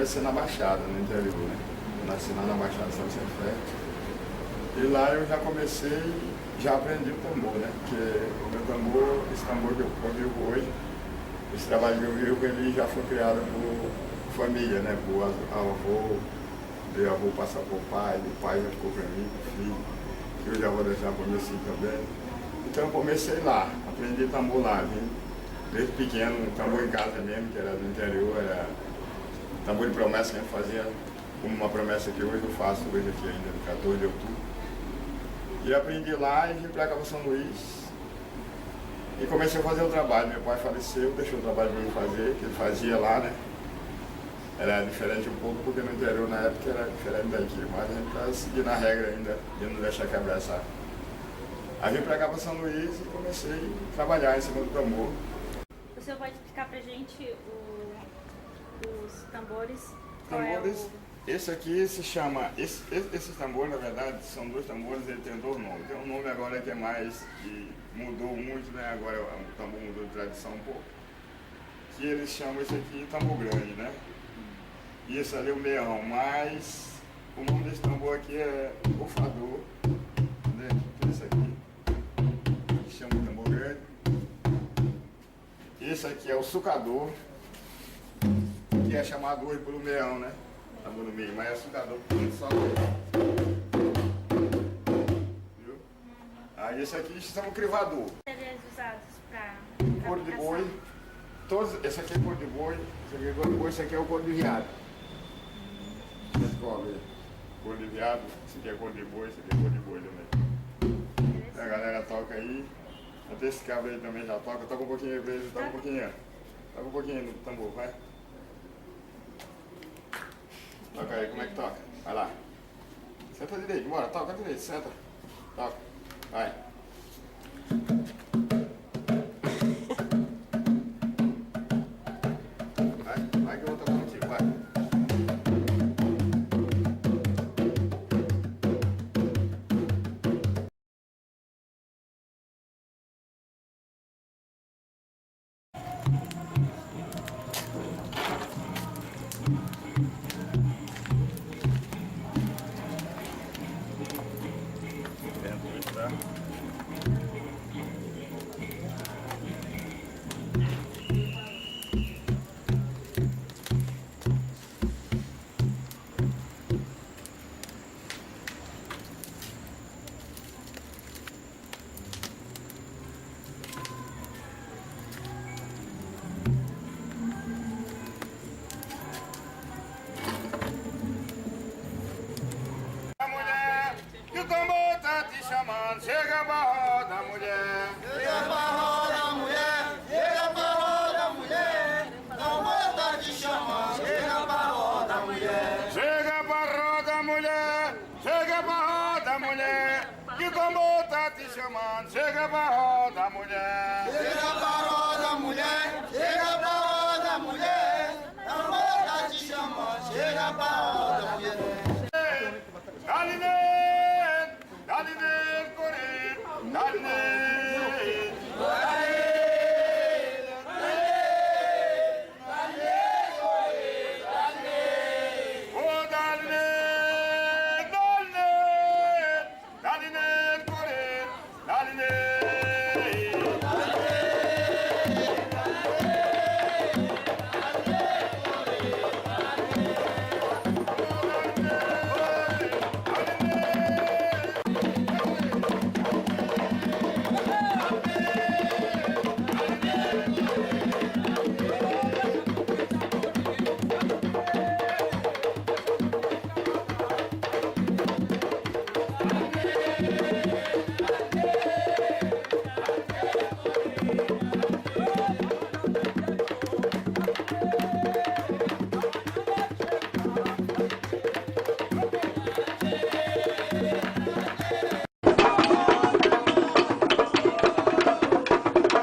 comecei na Baixada, no interior, né? Eu nasci lá na Baixada de São José. E lá eu já comecei, já aprendi o tambor, né? Porque o meu tambor, esse tambor que eu vivo hoje, esse trabalho que eu vivo, ele já foi criado por família, né? Por avô, meu avô passar por pai, o pai já ficou para mim, pro filho, que eu já vou deixar para meu filho também. Então eu comecei lá, aprendi tambor lá, vim desde pequeno, tambor em casa mesmo, que era do interior, era tambor de promessa que a gente fazia, como uma promessa que hoje eu faço, hoje aqui ainda, no 14 de outubro. E aprendi lá e vim para cá para São Luís e comecei a fazer o trabalho. Meu pai faleceu, deixou o trabalho para mim fazer, que ele fazia lá, né? Era diferente um pouco, porque no interior na época era diferente daqui, mas a gente está seguindo a regra ainda, de não deixar quebrar essa. Aí vim para cá para São Luís e comecei a trabalhar em cima do tambor. O senhor pode explicar pra gente os tambores? Tambores, esse aqui se chama, esse tambor na verdade são dois tambores, ele tem dois nomes. Tem um nome agora que é mais, que mudou muito, né? Agora o tambor mudou de tradição um pouco. Que eles chamam esse aqui de tambor grande, né? E esse ali é o meião, mas o nome desse tambor aqui é bufador, né? Esse aqui, que chama de tambor grande. Esse aqui é o sucador, que é chamado hoje pelo meião, né? Tambor no meio, mas é sucador, só viu? Aí esse aqui chama o crivador. Materiais usados para Couro de boi, esse aqui é couro de boi, esse aqui é couro de boi, esse aqui é o couro de viado. Descobre, couro de viado, esse aqui é couro de boi, esse aqui é couro de boi também. A galera toca aí, até esse cabra aí também já toca um pouquinho aí pra ele, toca um pouquinho, toca um pouquinho no tambor, vai. Toca aí, como é que toca? Vai lá. Senta direito, bora, toca direito, senta. Toca, vai. Vai que eu vou tocar contigo, vai. Dentro, tá? Chega pra roda, mulher. Chega pra roda, mulher. Chega pra roda, mulher. Tambor tá te chamando. Chega pra roda, mulher. Chega pra roda, mulher. Chega pra roda, mulher. Que o tambor tá te chamando. Chega pra roda, mulher. Chega pra roda.